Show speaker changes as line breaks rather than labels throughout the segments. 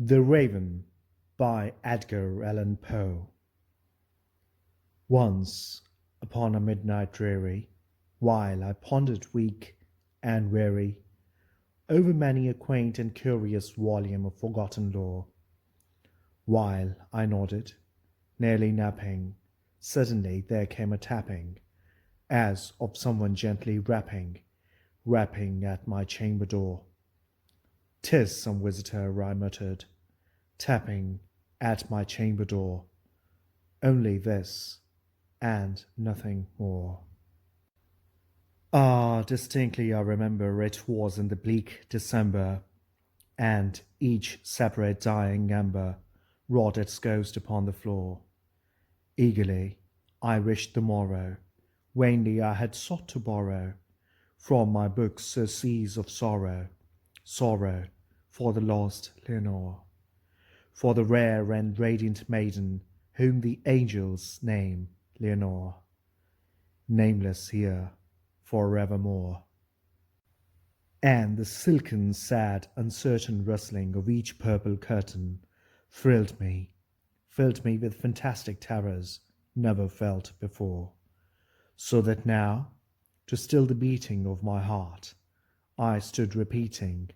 The Raven by Edgar Allan Poe. Once upon a midnight dreary, while I pondered weak and weary over many a quaint and curious volume of forgotten lore, while I nodded, nearly napping, suddenly there came a tapping, as of someone gently rapping at my chamber door. "'Tis some visitor," I muttered, tapping at my chamber door. Only this, and nothing more. Distinctly I remember it was in the bleak December, and each separate dying ember wrought its ghost upon the floor. Eagerly I wished the morrow, vainly I had sought to borrow from my books surcease of sorrow for the lost Leonore, for the rare and radiant maiden whom the angels name Leonore, nameless here forevermore. And the silken, sad, uncertain rustling of each purple curtain filled me with fantastic terrors never felt before, so that now, to still the beating of my heart, I stood repeating,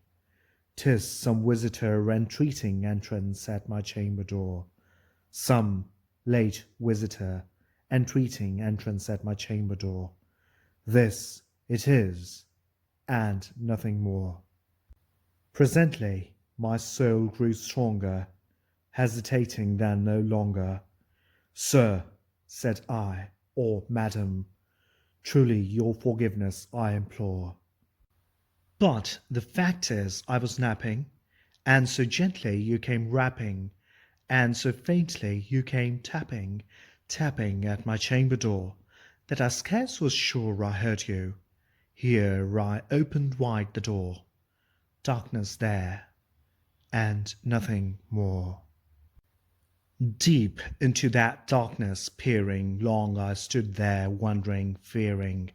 "'Tis some visitor entreating entrance at my chamber door, some late visitor entreating entrance at my chamber door. This it is, and nothing more." Presently my soul grew stronger, hesitating then no longer. "Sir," said I, or "Madam, truly your forgiveness I implore. But the fact is I was napping, and so gently you came rapping, and so faintly you came tapping at my chamber door, that I scarce was sure I heard you. Here I opened wide the door. Darkness there, and nothing more. Deep into that darkness peering, long I stood there, wondering, fearing,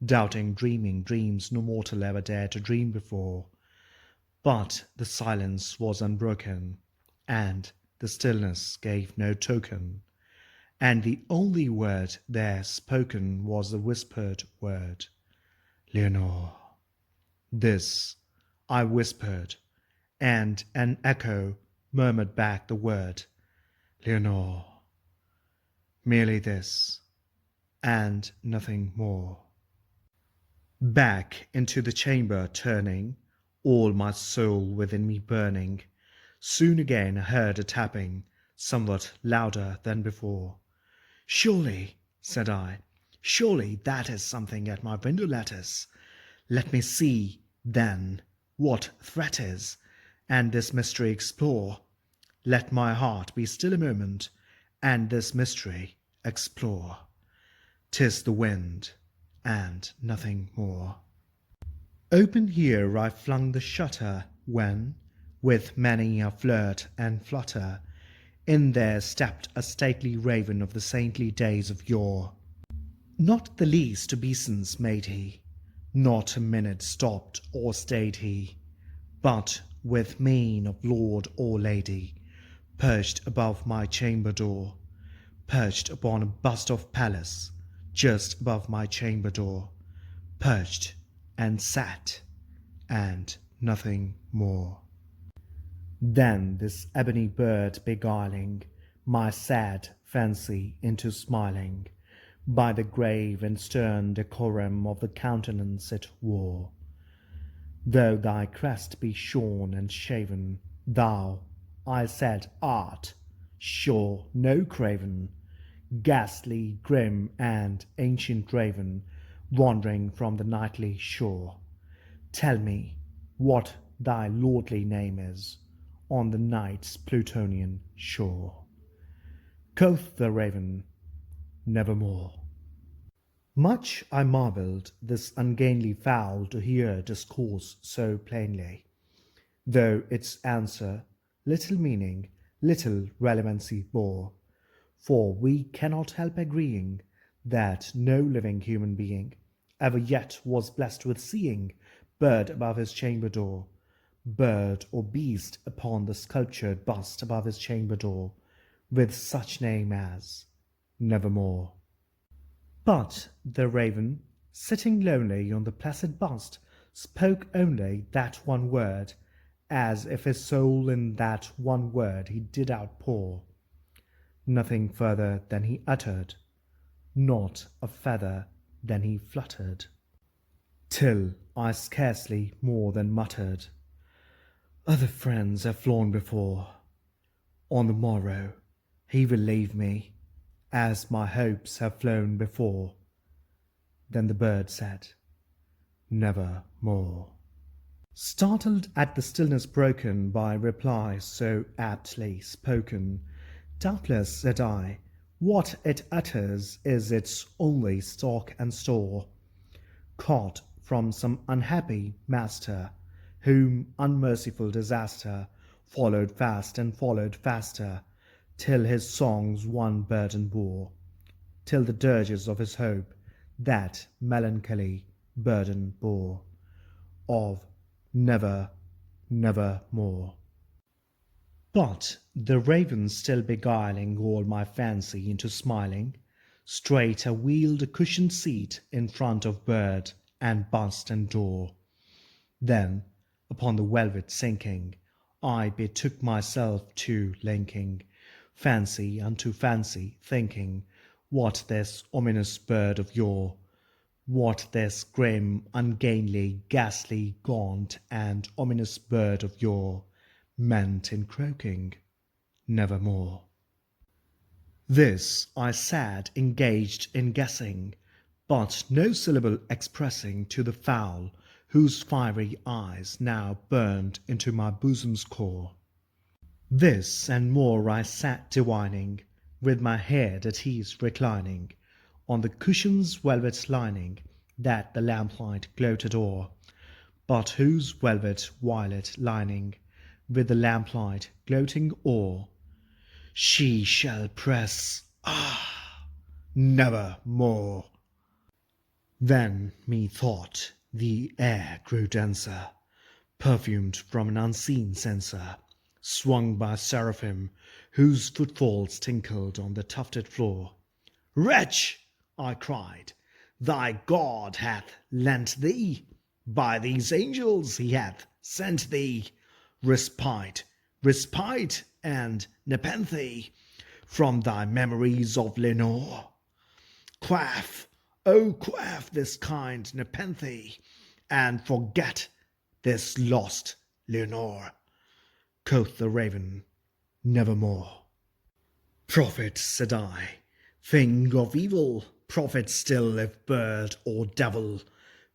doubting, dreaming dreams no mortal ever dared to dream before. But the silence was unbroken, and the stillness gave no token, and the only word there spoken was the whispered word, "Leonore." This I whispered, and an echo murmured back the word, "Leonore." Merely this, and nothing more. Back into the chamber turning, all my soul within me burning, soon again I heard a tapping, somewhat louder than before. "Surely," said I, "surely that is something at my window lattice. Let me see, then, what threat is, and this mystery explore. Let my heart be still a moment, and this mystery explore. 'Tis the wind, and nothing more." Open here I flung the shutter, when, with many a flirt and flutter, in there stepped a stately raven of the saintly days of yore. Not the least obeisance made he, not a minute stopped or stayed he, but with mien of lord or lady, perched above my chamber door, perched upon a bust of Pallas, just above my chamber door, perched and sat, and nothing more. Then this ebony bird beguiling my sad fancy into smiling, by the grave and stern decorum of the countenance it wore. "Though thy crest be shorn and shaven, thou," I said, "art, sure, no craven, ghastly, grim, and ancient raven, wandering from the nightly shore. Tell me what thy lordly name is, on the night's Plutonian shore." Quoth the raven, "Nevermore." Much I marvelled this ungainly fowl to hear discourse so plainly, though its answer little meaning, little relevancy bore, for we cannot help agreeing that no living human being ever yet was blessed with seeing bird above his chamber door, bird or beast upon the sculptured bust above his chamber door, with such name as Nevermore. But the raven, sitting lonely on the placid bust, spoke only that one word, as if his soul in that one word he did outpour. Nothing further than he uttered, not a feather than he fluttered, till I scarcely more than muttered, "Other friends have flown before. On the morrow he will leave me, as my hopes have flown before." Then the bird said, "Never more." Startled at the stillness broken by reply so aptly spoken, "Doubtless," said I, "what it utters is its only stock and store, caught from some unhappy master, whom unmerciful disaster followed fast and followed faster, till his songs one burden bore, till the dirges of his hope that melancholy burden bore, of never, never more." But the raven still beguiling all my fancy into smiling, straight I wheeled a cushioned seat in front of bird and bust and door. Then, upon the velvet sinking, I betook myself to linking fancy unto fancy, thinking what this ominous bird of yore, what this grim, ungainly, ghastly, gaunt, and ominous bird of yore meant in croaking "Nevermore." This I sat engaged in guessing, but no syllable expressing to the fowl whose fiery eyes now burned into my bosom's core. This and more I sat divining, with my head at ease reclining on the cushion's velvet lining that the lamplight gloated o'er, but whose velvet violet lining, with the lamplight gloating o'er, she shall press, never more. Then methought the air grew denser, perfumed from an unseen censer, swung by seraphim whose footfalls tinkled on the tufted floor. "Wretch!" I cried, "thy God hath lent thee, by these angels he hath sent thee, respite, respite, and nepenthe from thy memories of Lenore. Quaff, oh quaff this kind nepenthe, and forget this lost Lenore." Quoth the raven, "Nevermore." "Prophet," said I, "thing of evil, prophet still if bird or devil,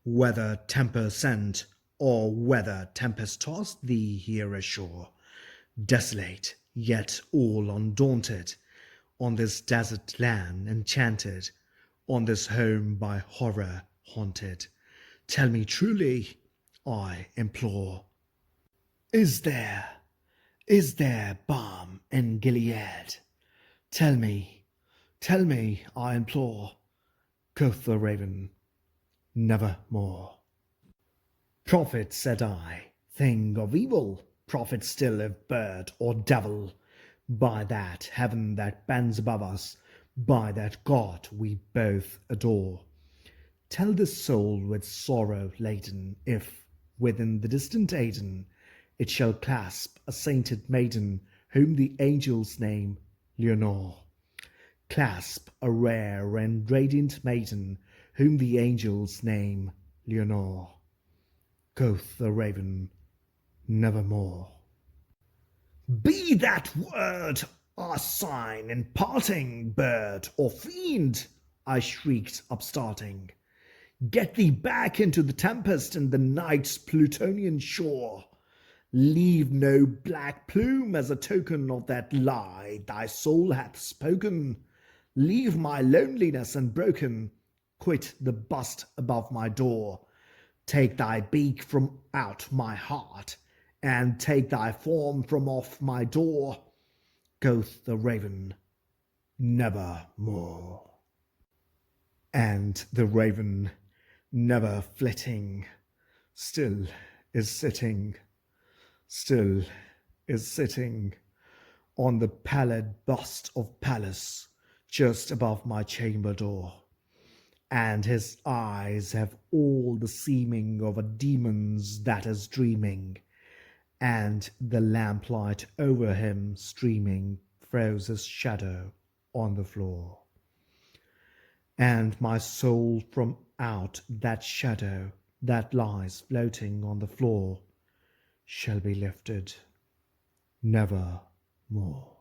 whether temper sent or whether tempest tossed thee here ashore, desolate yet all undaunted, on this desert land enchanted, on this home by horror haunted. Tell me truly, I implore, is there balm in Gilead? Tell me, I implore." Quoth the raven, "Nevermore." "Prophet," said I, "thing of evil, prophet still if bird or devil, by that heaven that bends above us, by that God we both adore, tell this soul with sorrow laden, if, within the distant Aidenn, it shall clasp a sainted maiden whom the angels name Leonore, clasp a rare and radiant maiden whom the angels name Leonore." Quoth the raven, "Nevermore." "Be that word our sign in parting, bird or fiend!" I shrieked, upstarting. "Get thee back into the tempest and the night's Plutonian shore. Leave no black plume as a token of that lie thy soul hath spoken. Leave my loneliness unbroken. Quit the bust above my door. Take thy beak from out my heart, and take thy form from off my door." Quoth the raven, "Nevermore." And the raven, never flitting, still is sitting, still is sitting on the pallid bust of Pallas just above my chamber door, and his eyes have all the seeming of a demon's that is dreaming, and the lamplight over him streaming throws his shadow on the floor. And my soul from out that shadow that lies floating on the floor shall be lifted never more.